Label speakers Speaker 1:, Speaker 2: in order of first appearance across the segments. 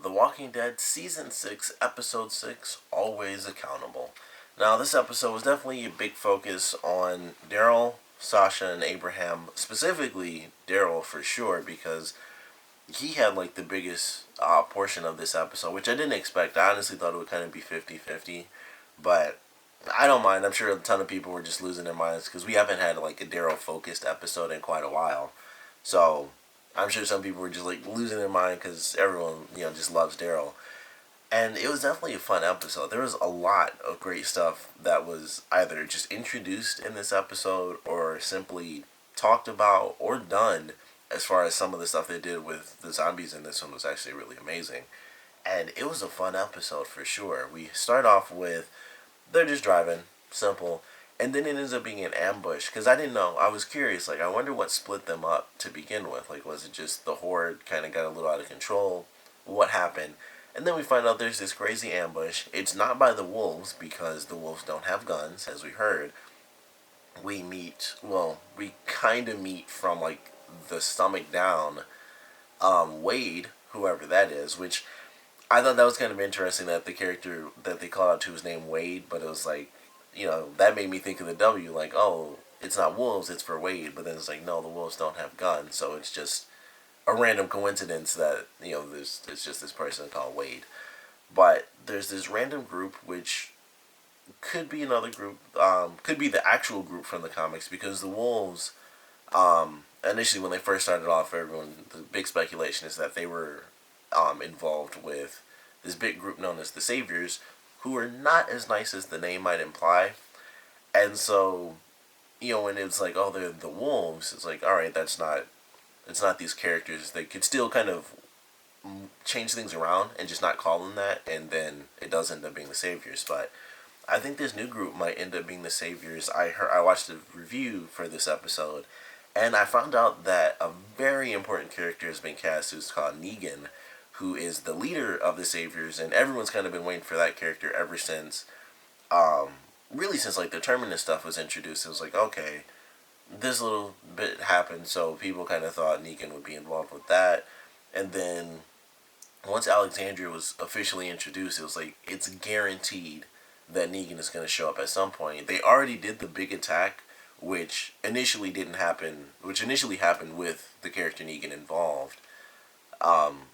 Speaker 1: The Walking Dead Season 6, Episode 6, Always Accountable. Now, this episode was definitely a big focus on Daryl, Sasha, and Abraham. Specifically, Daryl for sure, because he had like the biggest portion of this episode, which I didn't expect. I honestly thought it would kind of be 50-50, but I don't mind. I'm sure a ton of people were just losing their minds because we haven't had like a Daryl focused episode in quite a while. So I'm sure some people were just like losing their mind because everyone, just loves Daryl. And it was definitely a fun episode. There was a lot of great stuff that was either just introduced in this episode or simply talked about or done, as far as some of the stuff they did with the zombies in this one was actually really amazing. And it was a fun episode for sure. We start off with they're just driving, simple. And then it ends up being an ambush because I didn't know. I was curious. Like, I wonder what split them up to begin with. Like, was it just the horde kind of got a little out of control? What happened? And then we find out there's this crazy ambush. It's not by the wolves because the wolves don't have guns, as we heard. We kind of meet from like the stomach down, Wade, whoever that is, which I thought that was kind of interesting that the character that they called out to was named Wade, but it was like, that made me think of the W, like, oh, it's not wolves, it's for Wade, but then it's like, no, the wolves don't have guns, so it's just a random coincidence that, it's just this person called Wade. But there's this random group, which could be another group, could be the actual group from the comics, because the wolves, initially when they first started off, the big speculation is that they were involved with this big group known as the Saviors, who are not as nice as the name might imply. And so, when it's like, oh, they're the wolves, it's like, all right, it's not these characters. They could still kind of change things around and just not call them that, and then it does end up being the Saviors. But I think this new group might end up being the Saviors. I watched a review for this episode, and I found out that a very important character has been cast who's called Negan, who is the leader of the Saviors, and everyone's kind of been waiting for that character ever since, really since like the Terminus stuff was introduced. It was like, okay, this little bit happened, so people kind of thought Negan would be involved with that. And then once Alexandria was officially introduced, it was like, it's guaranteed that Negan is going to show up at some point. They already did the big attack, which initially happened with the character Negan involved.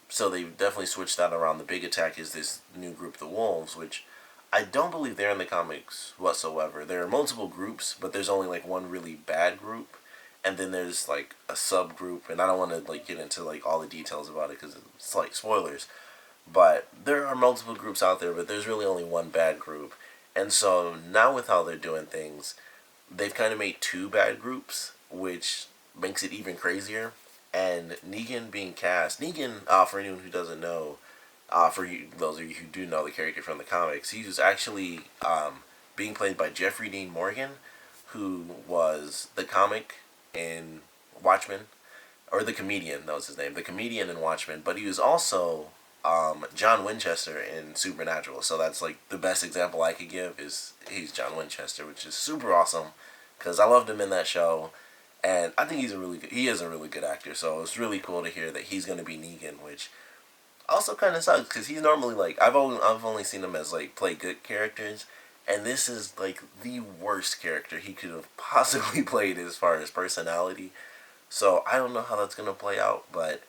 Speaker 1: So they definitely switched that around. The big attack is this new group, the Wolves, which I don't believe they're in the comics whatsoever. There are multiple groups, but there's only like one really bad group, and then there's like a subgroup, and I don't want to like get into like all the details about it because it's like spoilers. But there are multiple groups out there, but there's really only one bad group. And so now with how they're doing things, they've kind of made two bad groups, which makes it even crazier. And Negan being cast, for anyone who doesn't know, those of you who do know the character from the comics, he was actually being played by Jeffrey Dean Morgan, who was the comic in Watchmen, or the comedian, that was his name, the comedian in Watchmen, but he was also John Winchester in Supernatural. So that's like the best example I could give is he's John Winchester, which is super awesome because I loved him in that show. And I think he is a really good actor, so it's really cool to hear that he's going to be Negan, which also kind of sucks because he's normally like, I've only seen him as like play good characters, and this is like the worst character he could have possibly played as far as personality. So I don't know how that's going to play out, but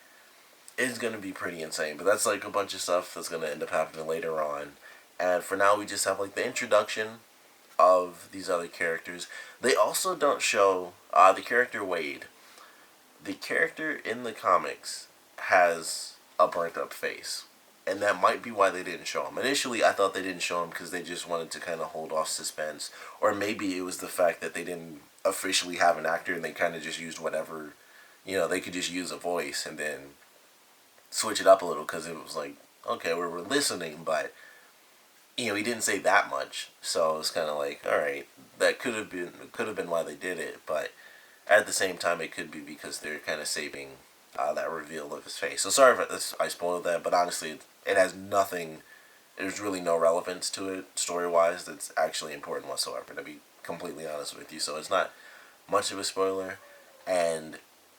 Speaker 1: it's going to be pretty insane. But that's like a bunch of stuff that's going to end up happening later on. And for now, we just have like the introduction of these other characters. They also don't show the character Wade. The character in the comics has a burnt up face, and that might be why they didn't show him. Initially, I thought they didn't show him because they just wanted to kind of hold off suspense, or maybe it was the fact that they didn't officially have an actor and they kind of just used whatever, they could just use a voice and then switch it up a little because it was like, okay, we're listening, but he didn't say that much, so it's kind of like, all right, that could have been why they did it, but at the same time, it could be because they're kind of saving that reveal of his face. So sorry if I spoiled that, but honestly, it has nothing. There's really no relevance to it story-wise that's actually important whatsoever, to be completely honest with you. So it's not much of a spoiler, and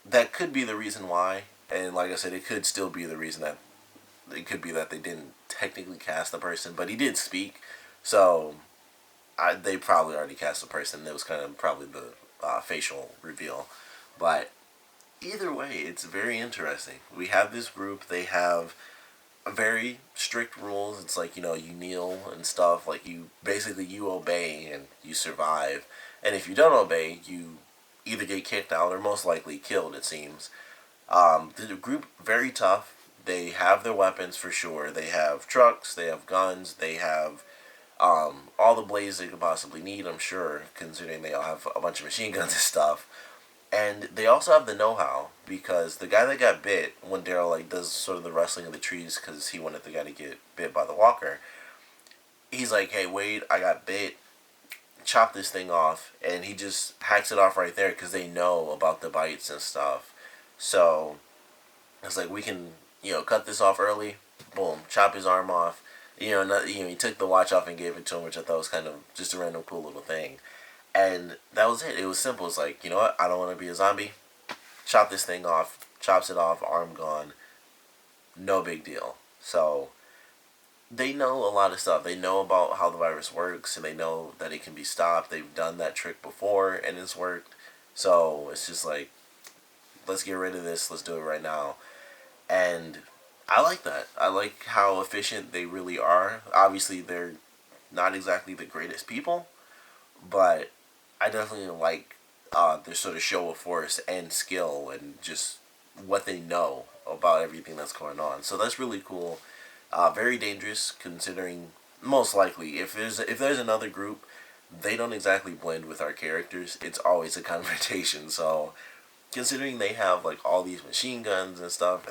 Speaker 1: that could be the reason why. And like I said, it could still be the reason that it could be that they didn't technically cast the person, but he did speak, so they probably already cast the person. That was kind of probably the facial reveal, but either way, it's very interesting. We have this group. They have very strict rules. It's like, you kneel and stuff. Like, you obey and you survive. And if you don't obey, you either get kicked out or most likely killed, it seems. The group, very tough. They have their weapons for sure. They have trucks, they have guns, they have all the blades they could possibly need, I'm sure, considering they all have a bunch of machine guns and stuff. And they also have the know-how, because the guy that got bit, when Daryl does sort of the wrestling of the trees because he wanted the guy to get bit by the walker, he's like, "Hey, Wade, I got bit. Chop this thing off," and he just hacks it off right there because they know about the bites and stuff. So it's like, we can cut this off early. Boom, chop his arm off. He took the watch off and gave it to him, which I thought was kind of just a random cool little thing. And that was it. It was simple. It's like, you know what? I don't want to be a zombie. Chop this thing off. Chops it off. Arm gone. No big deal. So they know a lot of stuff. They know about how the virus works, and they know that it can be stopped. They've done that trick before, and it's worked. So it's just like, let's get rid of this. Let's do it right now. And I like that. I like how efficient they really are. Obviously, they're not exactly the greatest people, but I definitely like their sort of show of force and skill and just what they know about everything that's going on. So that's really cool. Very dangerous, considering most likely if there's another group, they don't exactly blend with our characters. It's always a confrontation. So considering they have all these machine guns and stuff,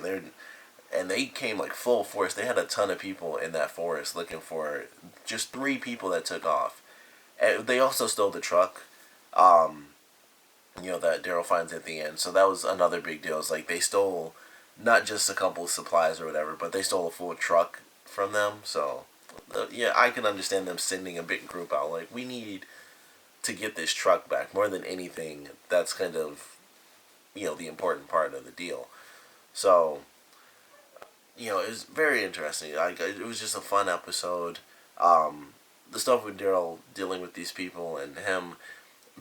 Speaker 1: and they came full force. They had a ton of people in that forest looking for just 3 people that took off. And they also stole the truck, that Daryl finds at the end. So that was another big deal. It's like they stole not just a couple of supplies or whatever, but they stole a full truck from them. So, yeah, I can understand them sending a big group out. Like, we need to get this truck back. More than anything, that's kind of, the important part of the deal. So, it was very interesting. It was just a fun episode. The stuff with Daryl dealing with these people and him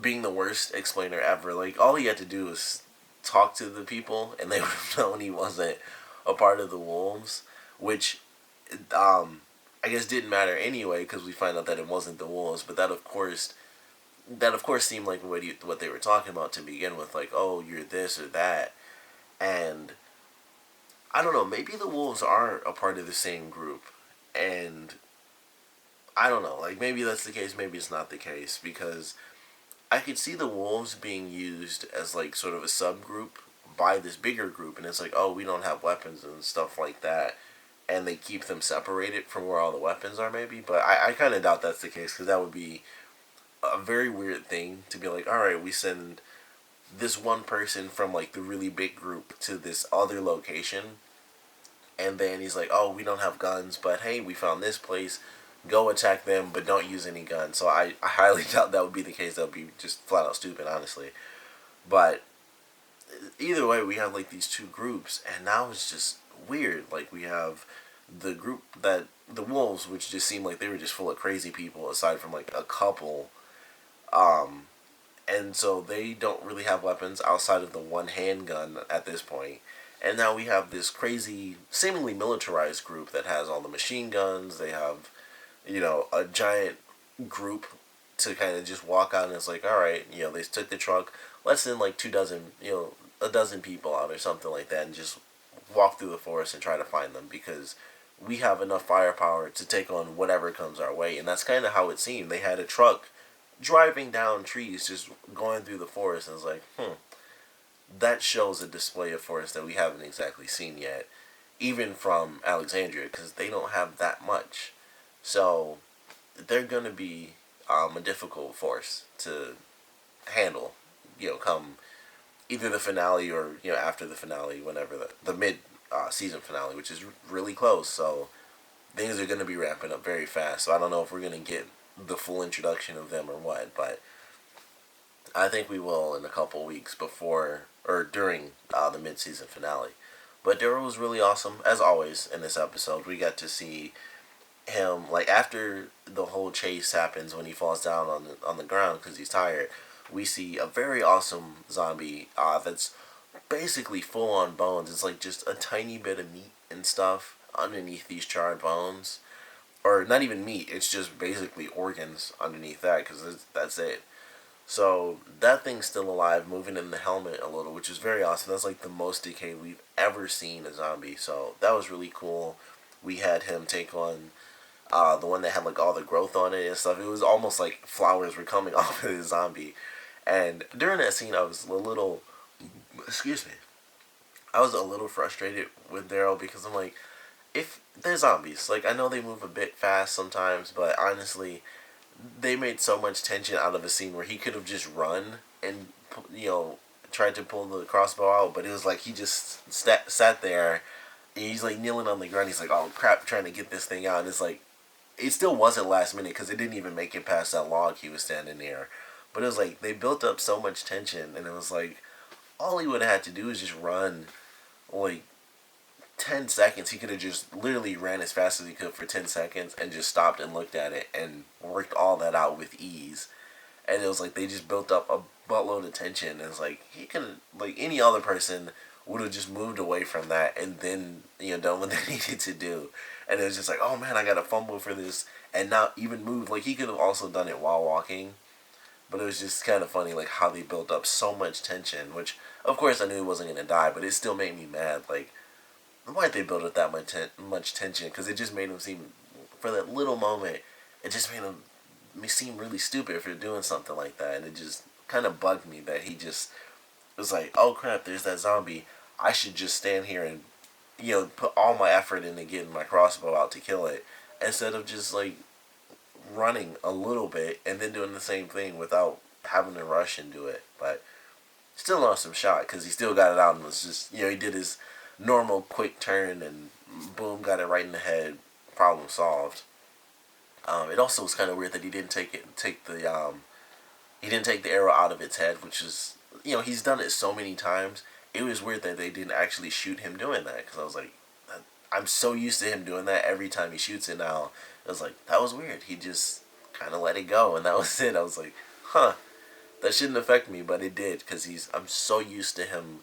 Speaker 1: being the worst explainer ever. Like, all he had to do was talk to the people, and they would have known he wasn't a part of the wolves, which, I guess didn't matter anyway, because we find out that it wasn't the wolves. But that of course seemed like what they were talking about to begin with. Like, oh, you're this or that, and I don't know. Maybe the wolves are a part of the same group, and I don't know. Like, maybe that's the case. Maybe it's not the case, because I could see the wolves being used as sort of a subgroup by this bigger group, and it's like, oh, we don't have weapons and stuff like that, and they keep them separated from where all the weapons are, maybe. But I kind of doubt that's the case, because that would be a very weird thing to be like, all right, we send this one person from the really big group to this other location, and then he's like, oh, we don't have guns, but hey, we found this place. Go attack them, but don't use any guns. So I highly doubt that would be the case. That would be just flat out stupid, honestly. But either way, we have these two groups, and now it's just weird. We have the group the wolves, which just seemed like they were just full of crazy people, aside from a couple. And so they don't really have weapons outside of the one handgun at this point. And now we have this crazy, seemingly militarized group that has all the machine guns. They have, a giant group to kind of just walk out, and it's like, all right, they took the truck. Let's send 2 dozen, a dozen people out or something like that, and just walk through the forest and try to find them, because we have enough firepower to take on whatever comes our way. And that's kind of how it seemed. They had a truck driving down trees, just going through the forest, and it's like, that shows a display of force that we haven't exactly seen yet, even from Alexandria, because they don't have that much. So they're going to be a difficult force to handle, come either the finale or, after the finale, whenever the mid season finale, which is really close. So things are going to be ramping up very fast. So I don't know if we're going to get the full introduction of them or what, but I think we will in a couple weeks before or during the mid-season finale. But Daryl was really awesome, as always, in this episode. We got to see him, like, after the whole chase happens when he falls down on the ground because he's tired. We see a very awesome zombie that's basically full on bones. It's like just a tiny bit of meat and stuff underneath these charred bones. Or not even meat, it's just basically organs underneath that because that's it. So that thing's still alive, moving in the helmet a little, which is very awesome. That's like the most decay we've ever seen a zombie. So that was really cool. We had him take on the one that had like all the growth on it and stuff. It was almost like flowers were coming off of the zombie. And during that scene, I was a little, excuse me, I was a little frustrated with Daryl because I'm like, if they're zombies, like I know they move a bit fast sometimes, but honestly, they made so much tension out of a scene where he could have just run and tried to pull the crossbow out, but it was like he just sat there. And he's like kneeling on the ground. He's like, "Oh crap!" Trying to get this thing out, and it's like it still wasn't last minute because it didn't even make it past that log he was standing near. But it was like they built up so much tension, and it was like all he would have had to do is just run like 10 seconds. He could have just literally ran as fast as he could for 10 seconds and just stopped and looked at it and worked all that out with ease. And it was like they just built up a buttload of tension. And it's like he could, like any other person would have just moved away from that and then done what they needed to do. And it was just like, oh man, I got to fumble for this and not even move. Like he could have also done it while walking. But it was just kind of funny, like how they built up so much tension. Which, of course, I knew he wasn't gonna die, but it still made me mad. Like, why'd they build up that much tension? Because it just made him seem, for that little moment, it just made him me seem really stupid for doing something like that. And it just kind of bugged me that he just was like, oh crap, there's that zombie. I should just stand here and put all my effort into getting my crossbow out to kill it, instead of just like running a little bit and then doing the same thing without having to rush and do it. But still an awesome shot because he still got it out and was just he did his normal quick turn and boom, got it right in the head. Problem solved. It also was kind of weird that he didn't he didn't take the arrow out of its head, which is he's done it so many times. It was weird that they didn't actually shoot him doing that because I was like, I'm so used to him doing that every time he shoots it now. It was like, that was weird. He just kind of let it go and that was it. I was like, huh, that shouldn't affect me, but it did because I'm so used to him,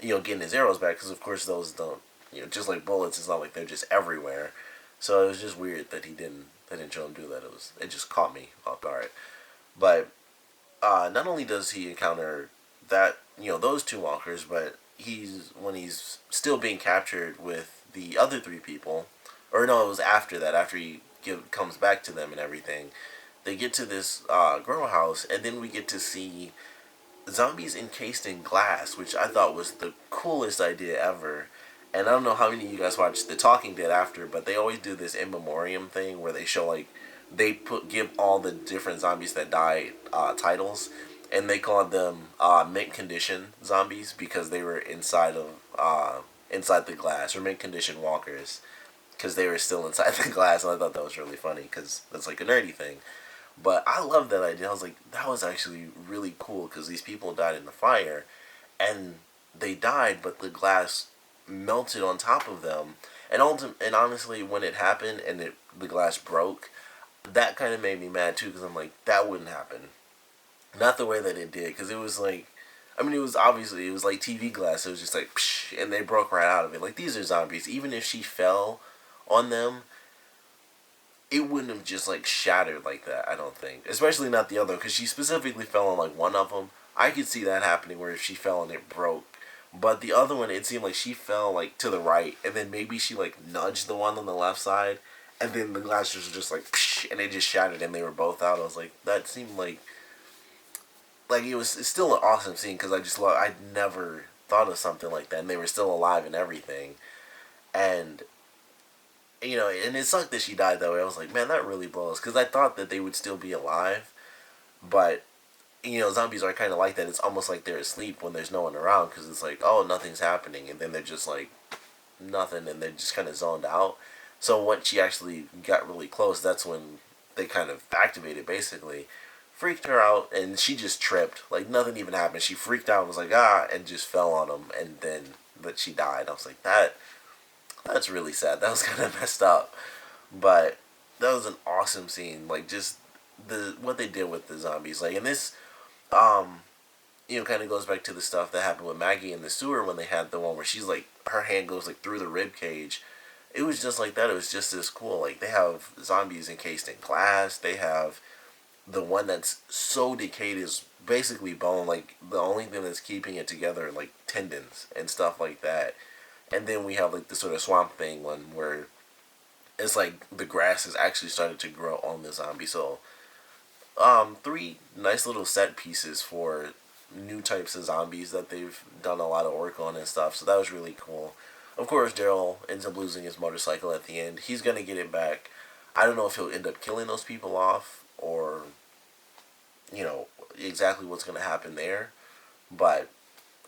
Speaker 1: getting his arrows back because of course those don't, just like bullets, it's not like they're just everywhere. So it was just weird that they didn't show him do that. It just caught me off guard. But not only does he encounter that, those two walkers, but when he's still being captured with the other three people, or no, it was after that, after he comes back to them and everything, they get to this grow house, and then we get to see zombies encased in glass, which I thought was the coolest idea ever. And I don't know how many of you guys watched The Talking Dead after, but they always do this in memoriam thing where they show like give all the different zombies that died titles, and they called them mint condition zombies because they were inside the glass, or mint condition walkers because they were still inside the glass. And I thought that was really funny because that's like a nerdy thing. But I love that idea. I was like, that was actually really cool because these people died in the fire, and they died, but the glass melted on top of them. And honestly, when it happened and the glass broke, that kind of made me mad too because I'm like, that wouldn't happen. Not the way that it did, because it was like, I mean, it was like TV glass. It was just like, psh, and they broke right out of it. Like, these are zombies. Even if she fell on them, it wouldn't have just like shattered like that, I don't think. Especially not the other, because she specifically fell on like one of them. I could see that happening where if she fell and it broke. But the other one, it seemed like she fell like to the right, and then maybe she like nudged the one on the left side, and then the glass was just like, psh, and it just shattered, and they were both out. I was like, that seemed like it's still an awesome scene because I'd never thought of something like that, and they were still alive and everything, and and it sucked that she died that way. I was like, man, that really blows because I thought that they would still be alive, but zombies are kind of like that. It's almost like they're asleep when there's no one around because it's like, oh, nothing's happening, and then they're just like nothing, and they're just kind of zoned out. So once she actually got really close, that's when they kind of activated, basically. Freaked her out, and she just tripped. Like, nothing even happened. She freaked out and was like, ah, and just fell on him, and then that she died. I was like, that's really sad. That was kind of messed up. But that was an awesome scene. Like, just what they did with the zombies. Like, and this, um, kind of goes back to the stuff that happened with Maggie in the sewer when they had the one where she's like, her hand goes like through the rib cage. It was just like that. It was just as cool. Like, they have zombies encased in glass. They have the one that's so decayed is basically bone. Like, the only thing that's keeping it together are like tendons and stuff like that. And then we have like the sort of swamp thing one where it's like the grass has actually started to grow on the zombie. So, three nice little set pieces for new types of zombies that they've done a lot of work on and stuff. So that was really cool. Of course, Daryl ends up losing his motorcycle at the end. He's gonna get it back. I don't know if he'll end up killing those people off or, exactly what's gonna happen there, but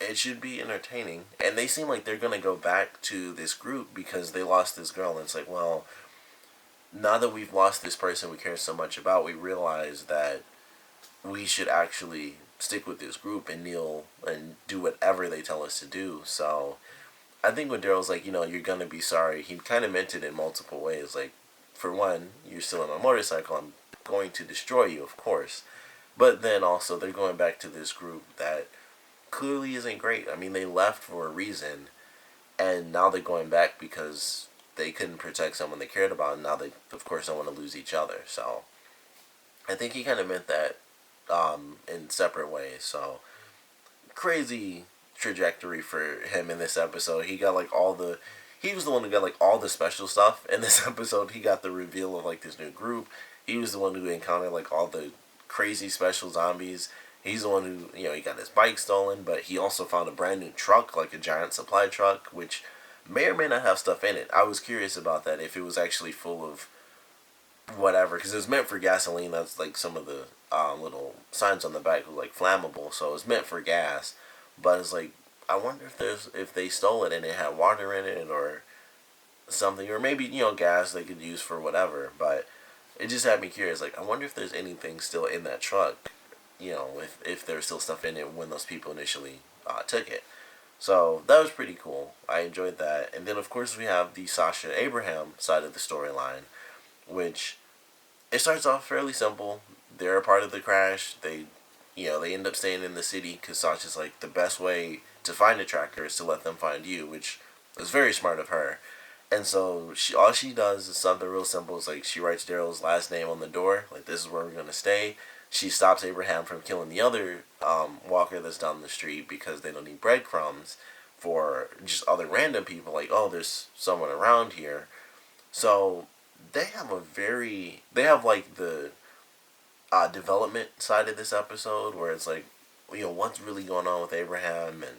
Speaker 1: it should be entertaining. And they seem like they're gonna go back to this group because they lost this girl. And it's like, well, now that we've lost this person we care so much about, we realize that we should actually stick with this group and kneel and do whatever they tell us to do. So I think when Daryl's like, you're gonna be sorry, he kind of meant it in multiple ways. Like, for one, you're still on a motorcycle. I'm going to destroy you, of course. But then also, they're going back to this group that clearly isn't great. I mean, they left for a reason, and now they're going back because they couldn't protect someone they cared about, and now they, of course, don't want to lose each other. So I think he kind of meant that in separate ways. So crazy trajectory for him in this episode. He got like he was the one who got like all the special stuff in this episode. He got the reveal of like this new group. He was the one who encountered like all the crazy special zombies. He's the one who, he got his bike stolen, but he also found a brand new truck, like a giant supply truck, which may or may not have stuff in it. I was curious about that, if it was actually full of whatever, because it was meant for gasoline. That's like some of the little signs on the back were like flammable, so it was meant for gas. But it's like, I wonder if they stole it and it had water in it or something, or maybe gas they could use for whatever. But it just had me curious. Like, I wonder if there's anything still in that truck. If there's still stuff in it when those people initially took it. So that was pretty cool. I enjoyed that. And then of course we have the Sasha Abraham side of the storyline, which it starts off fairly simple. They're a part of the crash. They end up staying in the city because Sasha's like, the best way to find a tracker is to let them find you, which is very smart of her. And so all she does is something real simple. It's like she writes Daryl's last name on the door, like, this is where we're gonna stay. She stops Abraham from killing the other walker that's down the street because they don't need breadcrumbs for just other random people. Like, oh, there's someone around here. So they have like the development side of this episode where it's like, what's really going on with Abraham, and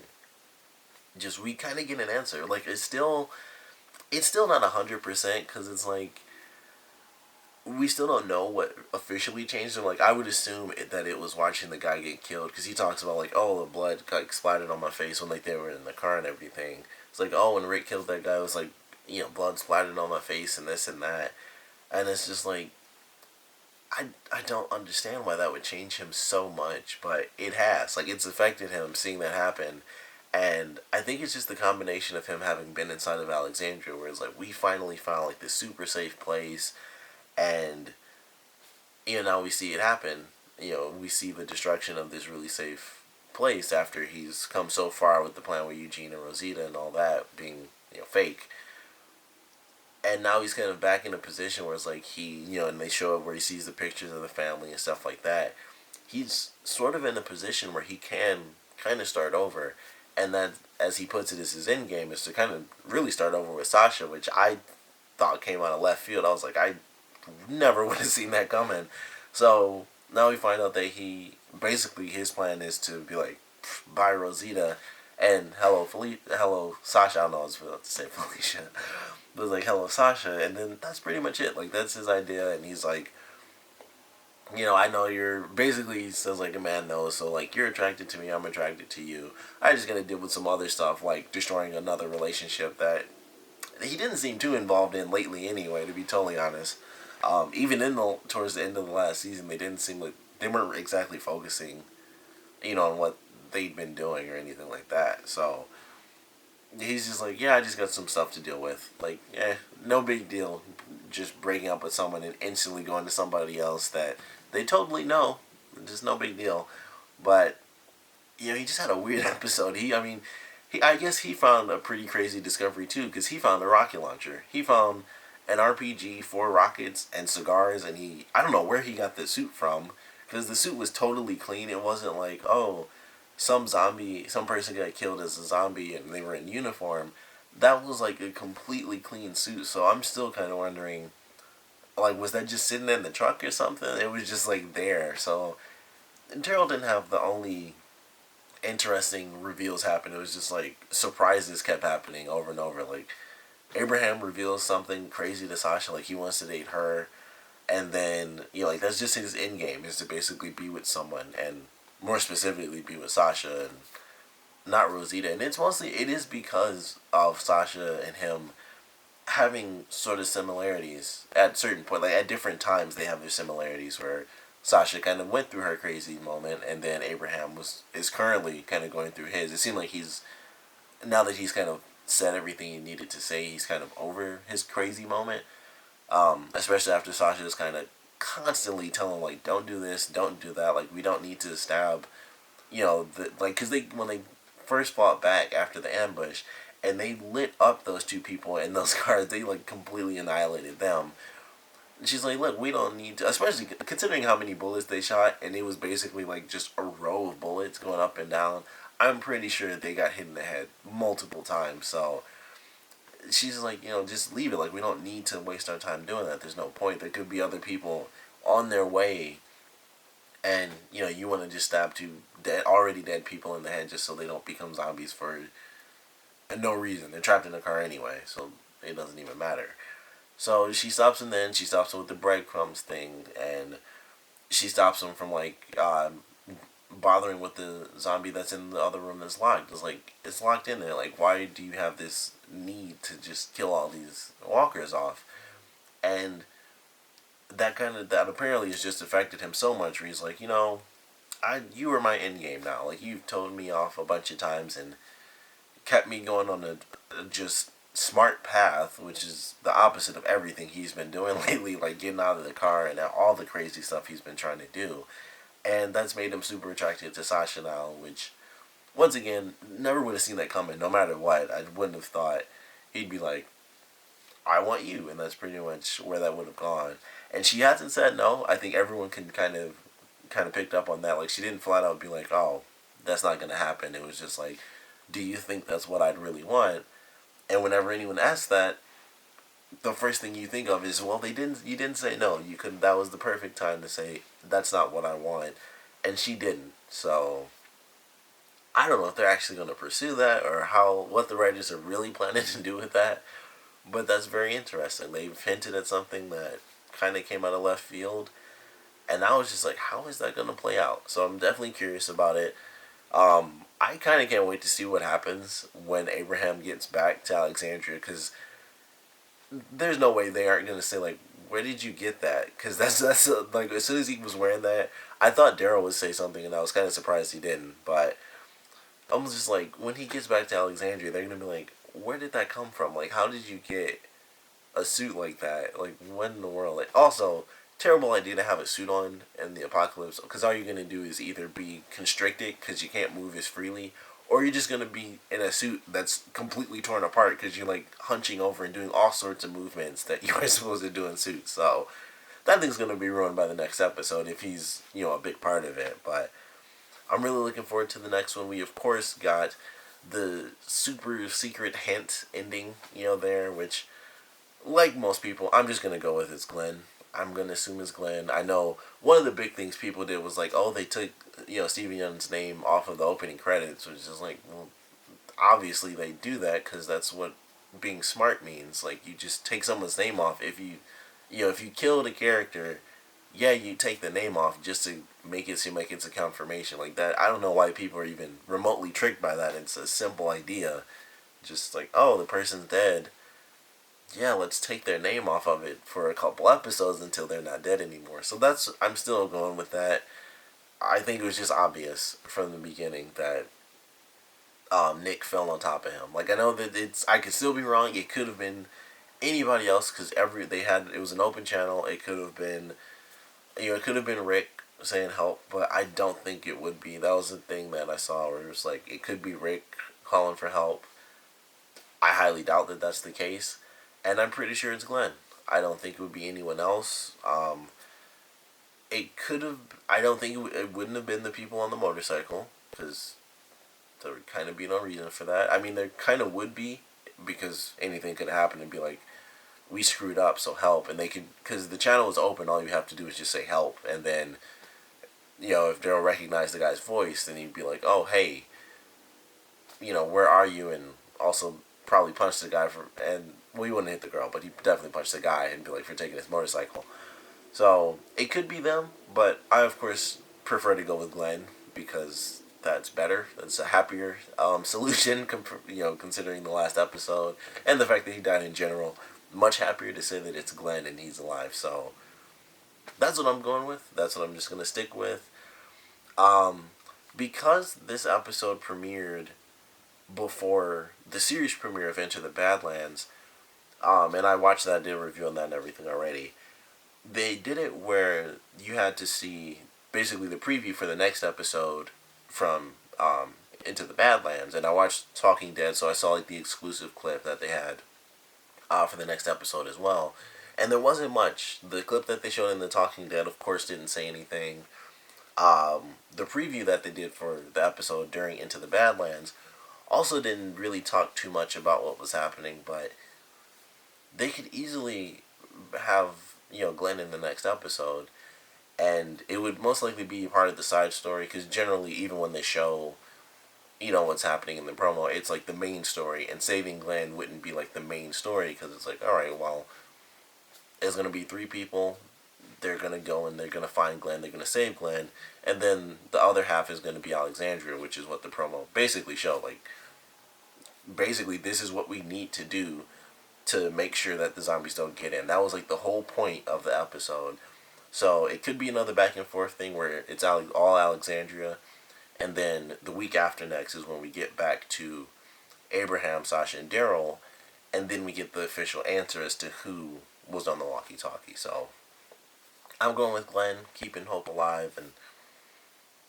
Speaker 1: just we kind of get an answer. Like, it's still not 100% because it's like, we still don't know what officially changed him. Like, I would assume that it was watching the guy get killed, because he talks about like, oh, the blood got splattered on my face when like they were in the car and everything. It's like, oh, when Rick killed that guy, it was like, blood splattered on my face and this and that. And it's just like, I don't understand why that would change him so much, but it has. Like, it's affected him seeing that happen. And I think it's just the combination of him having been inside of Alexandria, where it's like, we finally found like this super safe place. And, now we see it happen. We see the destruction of this really safe place after he's come so far with the plan with Eugene and Rosita and all that being, fake. And now he's kind of back in a position where it's like and they show up where he sees the pictures of the family and stuff like that. He's sort of in a position where he can kind of start over. And that, as he puts it, is his end game, is to kind of really start over with Sasha, which I thought came out of left field. I was like, I never would have seen that coming. So now we find out that his plan is to be like, bye Rosita, and hello Sasha. I don't know, I was about to say Felicia, but it's like, hello Sasha, and then that's pretty much it. Like, that's his idea, and he's like, I know you're, basically he says like a man knows, so like, you're attracted to me, I'm attracted to you. I just gotta deal with some other stuff, like destroying another relationship that he didn't seem too involved in lately anyway, to be totally honest. Even towards the end of the last season, they didn't seem like, they weren't exactly focusing, on what they'd been doing or anything like that. So he's just like, yeah, I just got some stuff to deal with. Like, no big deal. Just breaking up with someone and instantly going to somebody else that they totally know. Just no big deal. But he just had a weird episode. I guess he found a pretty crazy discovery too, because he found a rocket launcher. He found an RPG, 4 rockets, and cigars, and I don't know where he got the suit from, because the suit was totally clean. It wasn't like, oh, some person got killed as a zombie and they were in uniform. That was like a completely clean suit. So I'm still kind of wondering, like, was that just sitting in the truck or something? It was just like there. So Daryl didn't have the only interesting reveals happen. It was just like surprises kept happening over and over. Like Abraham reveals something crazy to Sasha, like he wants to date her, and then like that's just his end game, is to basically be with someone, and more specifically be with Sasha and not Rosita. And it is because of Sasha and him having sort of similarities at certain point, like at different times they have their similarities where Sasha kind of went through her crazy moment, and then Abraham is currently kind of going through his. It seemed like now that he's kind of said everything he needed to say, he's kind of over his crazy moment. Especially after Sasha is kind of constantly telling him, like, don't do this, don't do that, like we don't need to stab, because when they first fought back after the ambush, and they lit up those two people in those cars, they like completely annihilated them. And she's like, look, we don't need to, especially considering how many bullets they shot, and it was basically like just a row of bullets going up and down. I'm pretty sure they got hit in the head multiple times. So she's like, just leave it. Like, we don't need to waste our time doing that. There's no point. There could be other people on their way, and you want to just stab two already dead people in the head just so they don't become zombies for no reason. They're trapped in a car anyway, so it doesn't even matter. So she stops him. Then she stops him with the breadcrumbs thing, and she stops him from like bothering with the zombie that's in the other room that's locked. It's like, it's locked in there. Like, why do you have this need to just kill all these walkers off? And that apparently has just affected him so much where he's like, you were my end game now. Like, you've told me off a bunch of times and kept me going on a just smart path, which is the opposite of everything he's been doing lately, like getting out of the car and all the crazy stuff he's been trying to do. And that's made him super attracted to Sasha now, which, once again, never would have seen that coming. No matter what, I wouldn't have thought he'd be like, I want you, and that's pretty much where that would have gone. And she hasn't said no. I think everyone can kind of picked up on that. Like, she didn't flat out be like, oh, that's not gonna happen. It was just like, do you think that's what I'd really want? And whenever anyone asks that, the first thing you think of is, well, you didn't say no. You could, that was the perfect time to say, that's not what I want. And she didn't. So I don't know if they're actually going to pursue that, or what the writers are really planning to do with that. But that's very interesting. They've hinted at something that kind of came out of left field, and I was just like, how is that going to play out? So I'm definitely curious about it. I kind of can't wait to see what happens when Abraham gets back to Alexandria, because there's no way they aren't going to say, like, where did you get that? Because that's like, as soon as he was wearing that, I thought Daryl would say something, and I was kind of surprised he didn't. But I was just like, when he gets back to Alexandria, they're going to be like, where did that come from? Like, how did you get a suit like that? Like, when in the world? Like, also, terrible idea to have a suit on in the apocalypse, because all you're going to do is either be constricted because you can't move as freely, or you're just going to be in a suit that's completely torn apart because you're like hunching over and doing all sorts of movements that you are supposed to do in suits. So that thing's going to be ruined by the next episode if he's, a big part of it. But I'm really looking forward to the next one. We, of course, got the super secret hint ending, there, which, like most people, I'm just going to go with it's Glenn. I'm going to assume it's Glenn. I know one of the big things people did was like, oh, they took, Stevie Young's name off of the opening credits, which is like, well, obviously they do that because that's what being smart means. Like, you just take someone's name off. If you killed a character, yeah, you take the name off just to make it seem like it's a confirmation. Like that, I don't know why people are even remotely tricked by that. It's a simple idea. Just like, oh, the person's dead. Yeah, let's take their name off of it for a couple episodes until they're not dead anymore. So I'm still going with that. I think it was just obvious from the beginning that Nick fell on top of him. Like, I know that I could still be wrong. It could have been anybody else because it was an open channel. It could have been, it could have been Rick saying help, but I don't think it would be. That was the thing that I saw where it was like it could be Rick calling for help. I highly doubt that that's the case, and I'm pretty sure it's Glenn. I don't think it would be anyone else. It could have. I don't think it wouldn't have been the people on the motorcycle because there would kind of be no reason for that. I mean, there kind of would be because anything could happen and be like, we screwed up, so help. And they could, because the channel is open, all you have to do is just say help. And then, if Daryl recognized the guy's voice, then he'd be like, oh, hey, where are you? And also probably punch the guy and well, he wouldn't hit the girl, but he definitely punched the guy and be like, for taking his motorcycle. So it could be them, but I, of course, prefer to go with Glenn because that's better. That's a happier solution, considering the last episode and the fact that he died in general. Much happier to say that it's Glenn and he's alive. So that's what I'm going with. That's what I'm just going to stick with. Because this episode premiered before the series premiere of Enter the Badlands, and I watched that, did a review on that and everything already. They did it where you had to see basically the preview for the next episode from Into the Badlands, and I watched Talking Dead, so I saw like the exclusive clip that they had for the next episode as well. And there wasn't much. The clip that they showed in the Talking Dead, of course, didn't say anything. The preview that they did for the episode during Into the Badlands also didn't really talk too much about what was happening, but they could easily have, Glenn in the next episode, and it would most likely be part of the side story, because generally, even when they show, what's happening in the promo, it's like the main story, and saving Glenn wouldn't be like the main story, because it's like, alright, well, there's going to be 3 people, they're going to go and they're going to find Glenn, they're going to save Glenn, and then the other half is going to be Alexandria, which is what the promo basically showed. Like, basically, this is what we need to do to make sure that the zombies don't get in. That was like the whole point of the episode. So it could be another back and forth thing where it's all Alexandria, and then the week after next is when we get back to Abraham, Sasha, and Daryl, and then we get the official answer as to who was on the walkie-talkie. So I'm going with Glenn, keeping hope alive and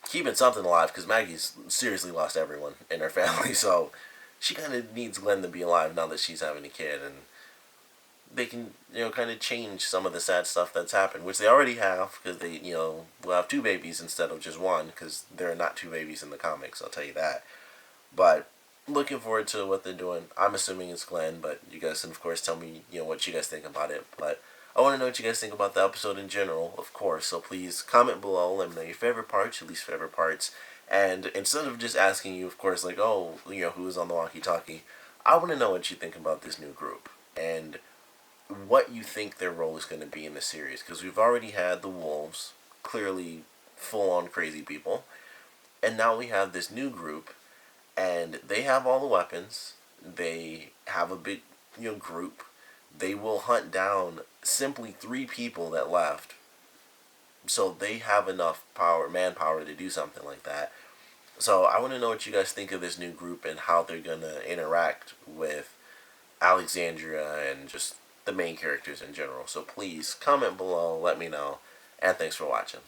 Speaker 1: keeping something alive, because Maggie's seriously lost everyone in her family, so she kind of needs Glenn to be alive now that she's having a kid, and they can, kind of change some of the sad stuff that's happened, which they already have, because they, will have 2 babies instead of just 1, because there are not 2 babies in the comics, I'll tell you that. But looking forward to what they're doing. I'm assuming it's Glenn, but you guys can, of course, tell me, what you guys think about it. But I want to know what you guys think about the episode in general, of course, so please comment below, let me know your favorite parts, your least favorite parts, and instead of just asking you, of course, like, oh, who is on the walkie-talkie, I want to know what you think about this new group, and what you think their role is going to be in the series, because we've already had the wolves, clearly full-on crazy people, and now we have this new group, and they have all the weapons, they have a big, group, they will hunt down simply 3 people that left, so they have enough manpower to do something like that. So I want to know what you guys think of this new group and how they're going to interact with Alexandria and just the main characters in general. So please comment below, let me know, and thanks for watching.